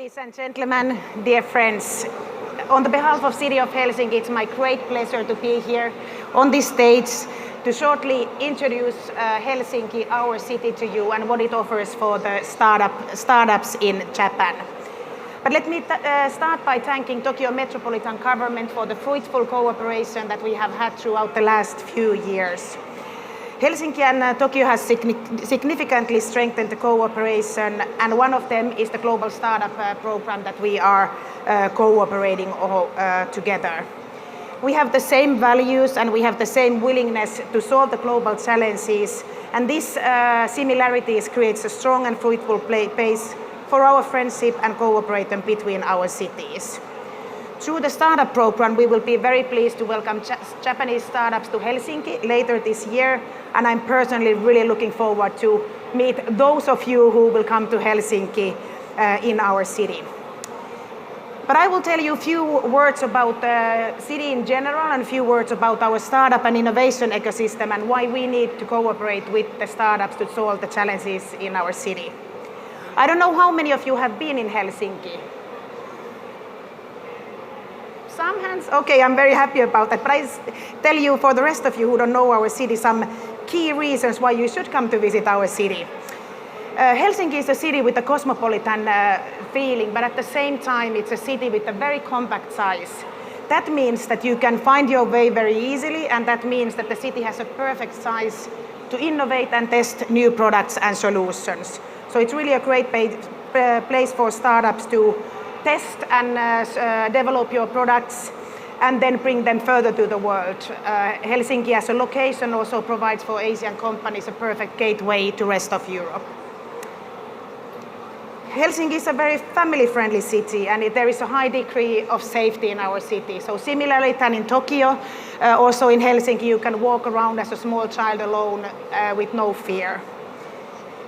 Ladies and gentlemen, dear friends, on the behalf of City of Helsinki, it's my great pleasure to be here on this stage to shortly introduce Helsinki, our city, to you and what it offers for the startups in Japan. But let me start by thanking Tokyo Metropolitan Government for the fruitful cooperation that we have had throughout the last few years. Helsinki and Tokyo has significantly strengthened the cooperation, and one of them is the Global Startup Program that we are cooperating together. We have the same values and we have the same willingness to solve the global challenges, and this similarities creates a strong and fruitful base for our friendship and cooperation between our cities. Through the startup program, we will be very pleased to welcome Japanese startups to Helsinki later this year, and I'm personally really looking forward to meet those of you who will come to Helsinki in our city. But I will tell you a few words about the city in general and a few words about our startup and innovation ecosystem and why we need to cooperate with the startups to solve the challenges in our city. I don't know how many of you have been in Helsinki. Some hands? Okay, I'm very happy about that. But I tell you, for the rest of you who don't know our city, some key reasons why you should come to visit our city. Helsinki is a city with a cosmopolitan feeling, but at the same time, it's a city with a very compact size. That means that you can find your way very easily, and that means that the city has a perfect size to innovate and test new products and solutions. So it's really a great place for startups to test and develop your products and then bring them further to the world. Helsinki as a location also provides for Asian companies a perfect gateway to the rest of Europe. Helsinki is a very family-friendly city, and there is a high degree of safety in our city. So similarly than in Tokyo, also in Helsinki you can walk around as a small child alone with no fear.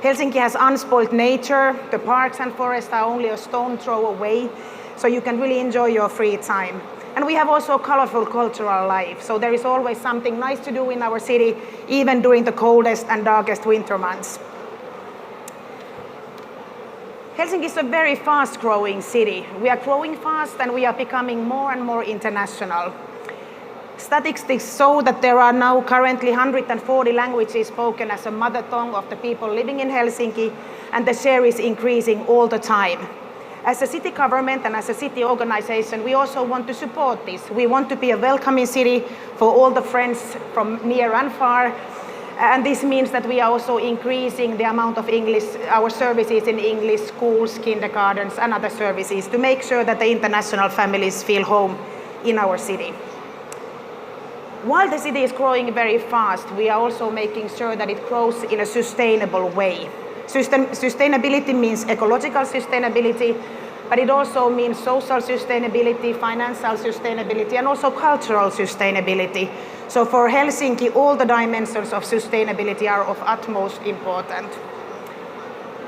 Helsinki has unspoiled nature. The parks and forests are only a stone throw away, so you can really enjoy your free time. And we have also a colorful cultural life, so there is always something nice to do in our city, even during the coldest and darkest winter months. Helsinki is a very fast-growing city. We are growing fast and we are becoming more and more international. Statistics show that there are now currently 140 languages spoken as a mother tongue of the people living in Helsinki, and the share is increasing all the time. As a city government and as a city organization, we also want to support this. We want to be a welcoming city for all the friends from near and far, and this means that we are also increasing the amount of English, our services in English, schools, kindergartens and other services to make sure that the international families feel home in our city. While the city is growing very fast, we are also making sure that it grows in a sustainable way. Sustainability means ecological sustainability, but it also means social sustainability, financial sustainability, and also cultural sustainability. So for Helsinki, all the dimensions of sustainability are of utmost importance.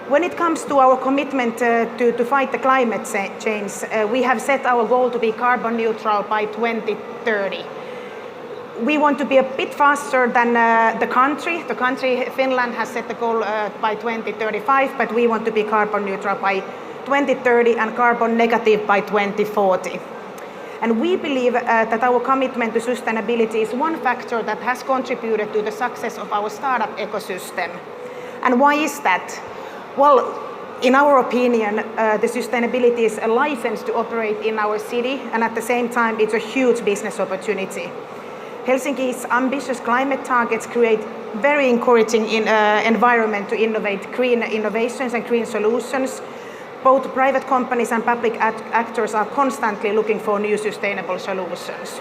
When it comes to our commitment to fight the climate change, we have set our goal to be carbon neutral by 2030. We want to be a bit faster than the country. The country, Finland, has set the goal by 2035, but we want to be carbon neutral by 2030 and carbon negative by 2040. And we believe that our commitment to sustainability is one factor that has contributed to the success of our startup ecosystem. And why is that? Well, in our opinion, the sustainability is a license to operate in our city, and at the same time, it's a huge business opportunity. Helsinki's ambitious climate targets create very encouraging environment to innovate green innovations and green solutions. Both private companies and public actors are constantly looking for new sustainable solutions.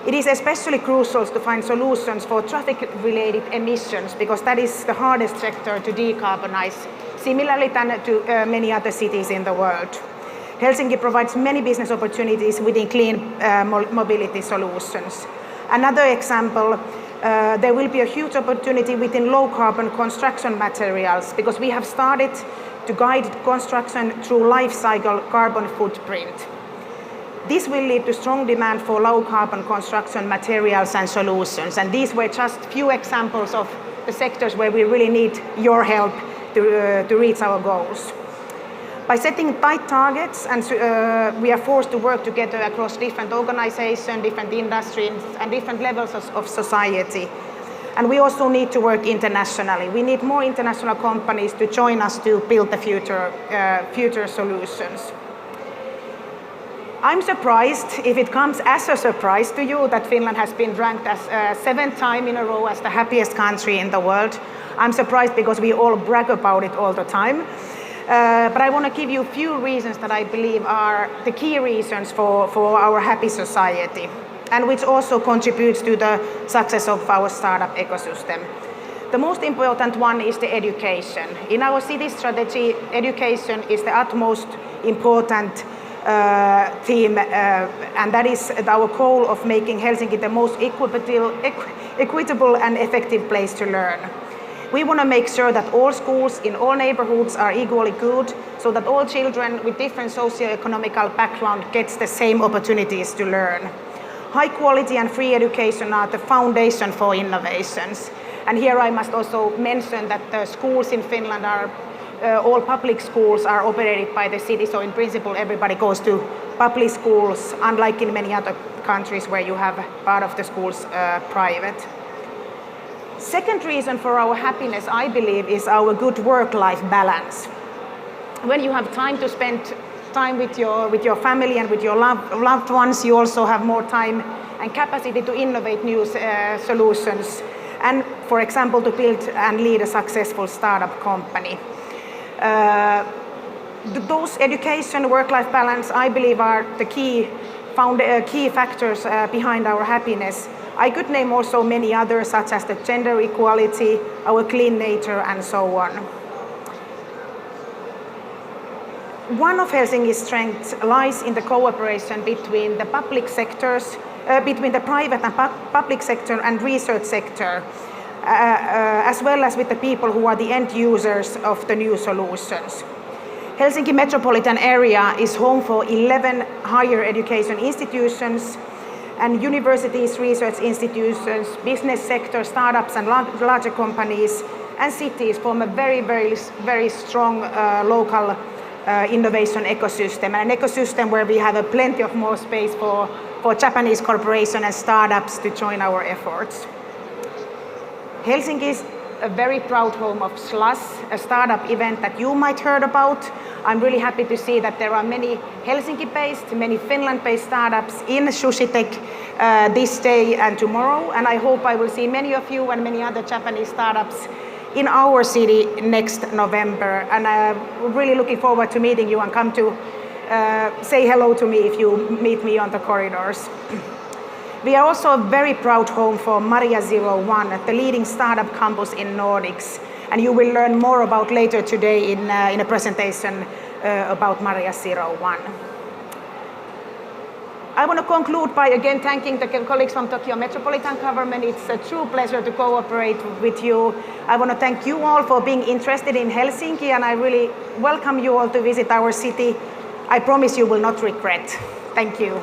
It is especially crucial to find solutions for traffic-related emissions, because that is the hardest sector to decarbonize, similarly to many other cities in the world. Helsinki provides many business opportunities within clean mobility solutions. Another example, there will be a huge opportunity within low-carbon construction materials, because we have started to guide construction through life cycle carbon footprint. This will lead to strong demand for low-carbon construction materials and solutions, and these were just few examples of the sectors where we really need your help to reach our goals. By setting tight targets, and we are forced to work together across different organizations, different industries, and different levels of society. And we also need to work internationally. We need more international companies to join us to build the future solutions. I'm surprised, if it comes as a surprise to you, that Finland has been ranked as 7th time in a row as the happiest country in the world. I'm surprised because we all brag about it all the time. But I want to give you a few reasons that I believe are the key reasons for our happy society, and which also contributes to the success of our startup ecosystem. The most important one is the education. In our city strategy, education is the utmost important theme, and that is our goal of making Helsinki the most equitable and effective place to learn. We want to make sure that all schools in all neighborhoods are equally good, so that all children with different socio-economical background gets the same opportunities to learn. High quality and free education are the foundation for innovations. And here I must also mention that the schools in Finland are all public schools are operated by the city, so in principle everybody goes to public schools, unlike in many other countries where you have part of the schools private. Second reason for our happiness, I believe, is our good work-life balance. When you have time to spend time with your family and with your loved ones, you also have more time and capacity to innovate new solutions and, for example, to build and lead a successful startup company. Those education, work-life balance, I believe, are the key factors behind our happiness. I could name also many others, such as the gender equality, our clean nature, and so on. One of Helsinki's strengths lies in the cooperation between the public sectors, between the private and public sector and research sector, as well as with the people who are the end users of the new solutions. Helsinki metropolitan area is home for 11 higher education institutions, and universities, research institutions, business sector, startups and larger companies, and cities form a very strong local innovation ecosystem, and an ecosystem where we have plenty of more space for Japanese corporations and startups to join our efforts. Helsinki is a very proud home of SLUS, a startup event that you might heard about. I'm really happy to see that there are many Helsinki-based, many Finland-based startups in SushiTech this day and tomorrow, and I hope I will see many of you and many other Japanese startups in our city next November, and I'm really looking forward to meeting you and come to say hello to me if you meet me on the corridors. We are also a very proud home for Maria 01, the leading startup campus in Nordics, and you will learn more about later today in a presentation about Maria 01. I want to conclude by again thanking the colleagues from Tokyo Metropolitan Government. It's a true pleasure to cooperate with you. I want to thank you all for being interested in Helsinki, and I really welcome you all to visit our city. I promise you will not regret. Thank you.